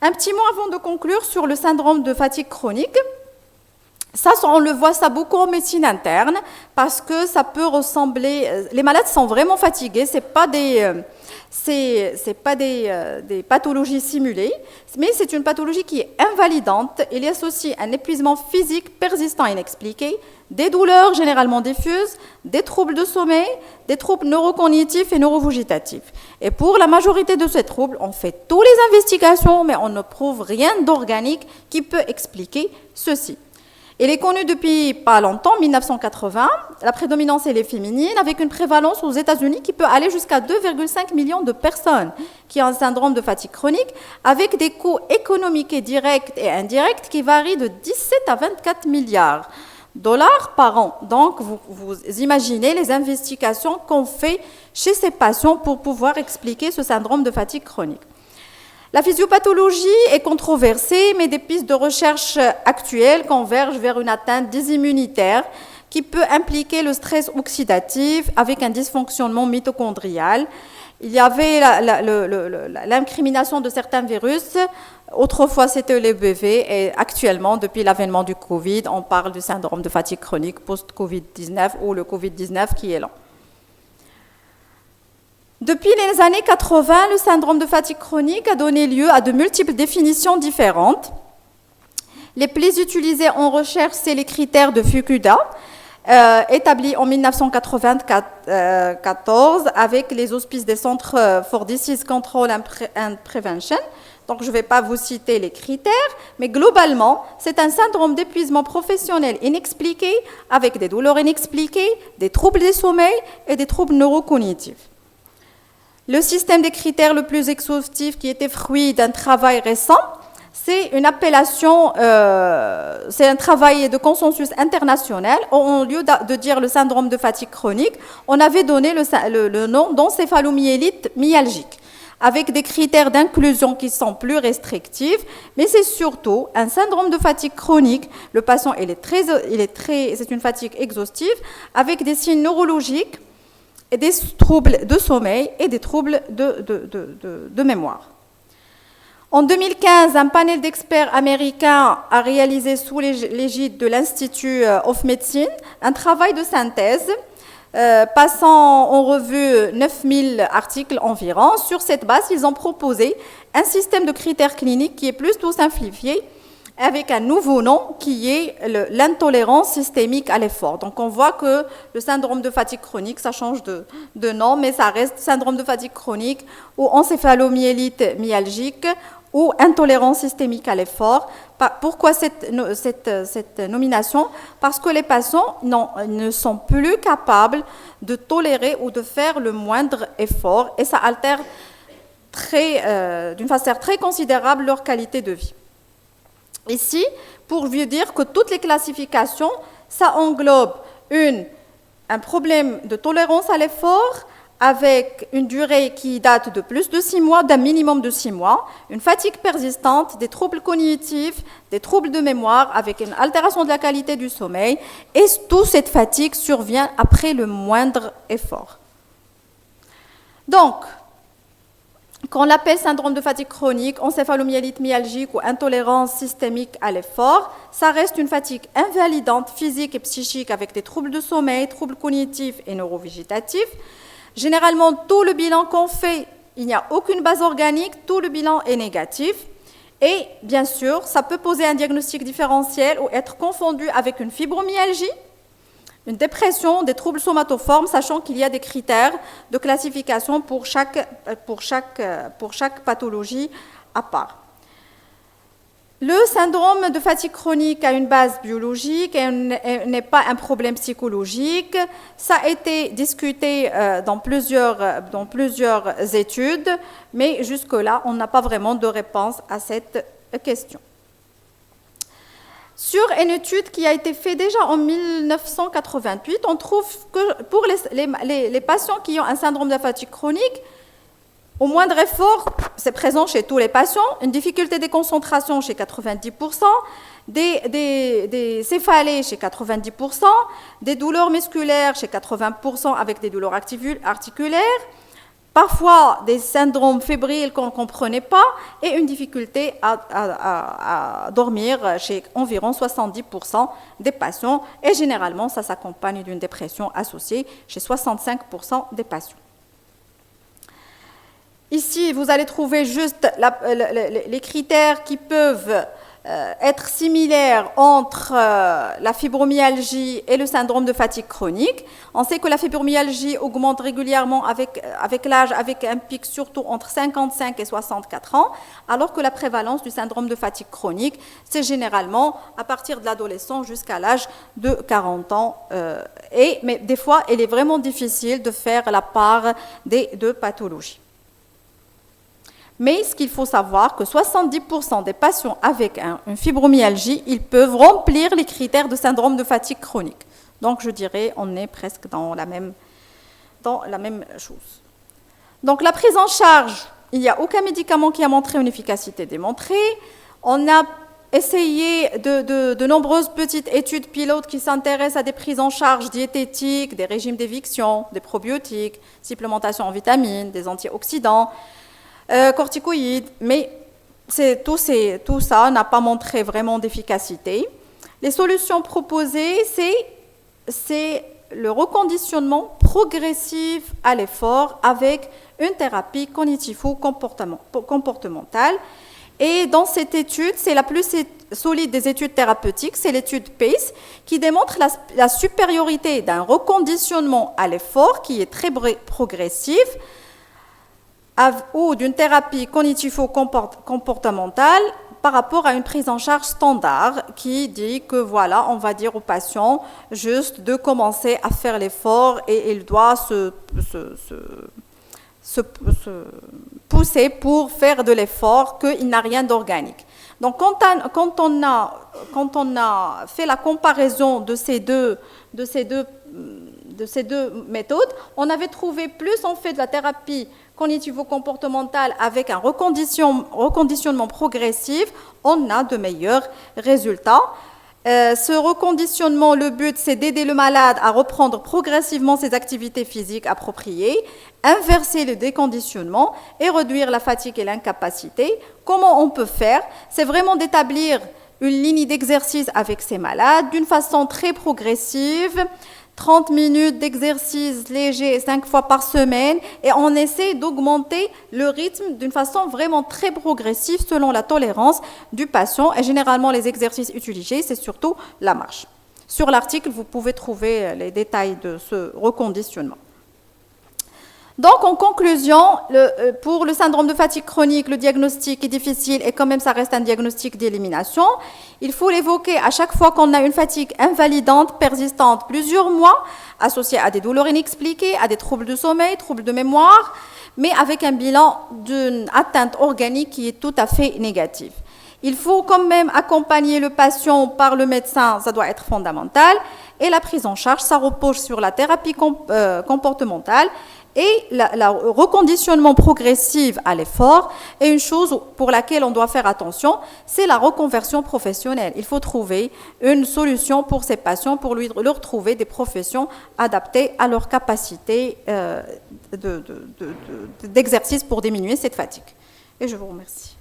Un petit mot avant de conclure sur le syndrome de fatigue chronique. Ça, on le voit ça beaucoup en médecine interne parce que ça peut ressembler. Les malades sont vraiment fatigués. C'est pas des pathologies simulées, mais c'est une pathologie qui est invalidante. Il y associe un épuisement physique persistant et inexpliqué, des douleurs généralement diffuses, des troubles de sommeil, des troubles neurocognitifs et neurovégétatifs. Et pour la majorité de ces troubles, on fait toutes les investigations, mais on ne prouve rien d'organique qui peut expliquer ceci. Il est connu depuis pas longtemps, 1980. La prédominance elle est féminine, avec une prévalence aux États-Unis qui peut aller jusqu'à 2,5 millions de personnes qui ont un syndrome de fatigue chronique, avec des coûts économiques et directs et indirects qui varient de 17 à 24 milliards de dollars par an. Donc, vous imaginez les investigations qu'on fait chez ces patients pour pouvoir expliquer ce syndrome de fatigue chronique. La physiopathologie est controversée, mais des pistes de recherche actuelles convergent vers une atteinte désimmunitaire qui peut impliquer le stress oxydatif avec un dysfonctionnement mitochondrial. Il y avait l'incrimination de certains virus. Autrefois, c'était les BV et actuellement, depuis l'avènement du Covid, on parle du syndrome de fatigue chronique post-Covid-19 ou le Covid-19 qui est là. Depuis les années 80, le syndrome de fatigue chronique a donné lieu à de multiples définitions différentes. Les plus utilisées en recherche, c'est les critères de Fukuda, établis en 1994 avec les auspices des Centres for Disease Control and Prevention. Donc, je ne vais pas vous citer les critères, mais globalement, c'est un syndrome d'épuisement professionnel inexpliqué avec des douleurs inexpliquées, des troubles du sommeil et des troubles neurocognitifs. Le système des critères le plus exhaustif qui était fruit d'un travail récent, c'est une appellation, c'est un travail de consensus international. Au lieu de dire le syndrome de fatigue chronique, on avait donné le nom d'encéphalomyélite myalgique, avec des critères d'inclusion qui sont plus restrictifs, mais c'est surtout un syndrome de fatigue chronique. Le patient, c'est une fatigue exhaustive, avec des signes neurologiques, et des troubles de sommeil et des troubles de mémoire. En 2015, un panel d'experts américains a réalisé sous l'égide de l'Institute of Medicine un travail de synthèse passant en revue 9000 articles environ. Sur cette base, ils ont proposé un système de critères cliniques qui est plutôt simplifié, avec un nouveau nom qui est l'intolérance systémique à l'effort. Donc on voit que le syndrome de fatigue chronique, ça change de nom, mais ça reste syndrome de fatigue chronique ou encéphalomyélite myalgique ou intolérance systémique à l'effort. Pourquoi cette nomination? Parce que les patients ne sont plus capables de tolérer ou de faire le moindre effort et ça altère d'une façon très considérable leur qualité de vie. Ici, pour vous dire que toutes les classifications, ça englobe un problème de tolérance à l'effort avec une durée qui date de plus de 6 mois, d'un minimum de 6 mois, une fatigue persistante, des troubles cognitifs, des troubles de mémoire avec une altération de la qualité du sommeil et toute cette fatigue survient après le moindre effort. Donc, qu'on l'appelle syndrome de fatigue chronique, encéphalomyélite myalgique ou intolérance systémique à l'effort, ça reste une fatigue invalidante physique et psychique avec des troubles de sommeil, troubles cognitifs et neurovégétatifs. Généralement, tout le bilan qu'on fait, il n'y a aucune base organique, tout le bilan est négatif. Et bien sûr, ça peut poser un diagnostic différentiel ou être confondu avec une fibromyalgie, une dépression, des troubles somatoformes, sachant qu'il y a des critères de classification pour chaque pathologie à part. Le syndrome de fatigue chronique a une base biologique et n'est pas un problème psychologique. Ça a été discuté dans plusieurs études, mais jusque-là, on n'a pas vraiment de réponse à cette question. Sur une étude qui a été faite déjà en 1988, on trouve que pour les patients qui ont un syndrome de fatigue chronique, au moindre effort, c'est présent chez tous les patients, une difficulté de concentration chez 90%, des céphalées chez 90%, des douleurs musculaires chez 80% avec des douleurs articulaires, parfois des syndromes fébriles qu'on ne comprenait pas et une difficulté à dormir chez environ 70% des patients. Et généralement, ça s'accompagne d'une dépression associée chez 65% des patients. Ici, vous allez trouver juste les critères qui peuvent être similaires entre la fibromyalgie et le syndrome de fatigue chronique. On sait que la fibromyalgie augmente régulièrement avec l'âge, avec un pic surtout entre 55 et 64 ans, alors que la prévalence du syndrome de fatigue chronique, c'est généralement à partir de l'adolescence jusqu'à l'âge de 40 ans. Mais des fois, il est vraiment difficile de faire la part des deux pathologies. Mais ce qu'il faut savoir, que 70% des patients avec une fibromyalgie, ils peuvent remplir les critères de syndrome de fatigue chronique. Donc, je dirais, on est presque dans la même chose. Donc, la prise en charge, il n'y a aucun médicament qui a montré une efficacité démontrée. On a essayé de nombreuses petites études pilotes qui s'intéressent à des prises en charge diététiques, des régimes d'éviction, des probiotiques, supplémentation en vitamines, des antioxydants, corticoïdes, mais tout ça n'a pas montré vraiment d'efficacité. Les solutions proposées, c'est le reconditionnement progressif à l'effort avec une thérapie cognitivo-comportementale. Et dans cette étude, c'est la plus solide des études thérapeutiques, c'est l'étude PACE, qui démontre la supériorité d'un reconditionnement à l'effort qui est très progressif, ou d'une thérapie cognitivo-comportementale par rapport à une prise en charge standard qui dit que voilà, on va dire au patient juste de commencer à faire l'effort et il doit se pousser pour faire de l'effort, qu'il n'a rien d'organique. Donc quand on a fait la comparaison de ces deux méthodes, on avait trouvé plus en fait de la thérapie cognitivo-comportementale avec un reconditionnement progressif, on a de meilleurs résultats. Ce reconditionnement, le but, c'est d'aider le malade à reprendre progressivement ses activités physiques appropriées, inverser le déconditionnement et réduire la fatigue et l'incapacité. Comment on peut faire? C'est vraiment d'établir une ligne d'exercice avec ces malades d'une façon très progressive, 30 minutes d'exercice léger 5 fois par semaine, et on essaie d'augmenter le rythme d'une façon vraiment très progressive selon la tolérance du patient. Et généralement, les exercices utilisés, c'est surtout la marche. Sur l'article, vous pouvez trouver les détails de ce reconditionnement. Donc, en conclusion, pour le syndrome de fatigue chronique, le diagnostic est difficile et quand même, ça reste un diagnostic d'élimination. Il faut l'évoquer à chaque fois qu'on a une fatigue invalidante, persistante, plusieurs mois, associée à des douleurs inexpliquées, à des troubles de sommeil, troubles de mémoire, mais avec un bilan d'une atteinte organique qui est tout à fait négatif. Il faut quand même accompagner le patient par le médecin, ça doit être fondamental. Et la prise en charge, ça repose sur la thérapie comportementale et le reconditionnement progressif à l'effort. Et une chose pour laquelle on doit faire attention, c'est la reconversion professionnelle. Il faut trouver une solution pour ces patients, pour leur trouver des professions adaptées à leur capacité d'exercice pour diminuer cette fatigue. Et je vous remercie.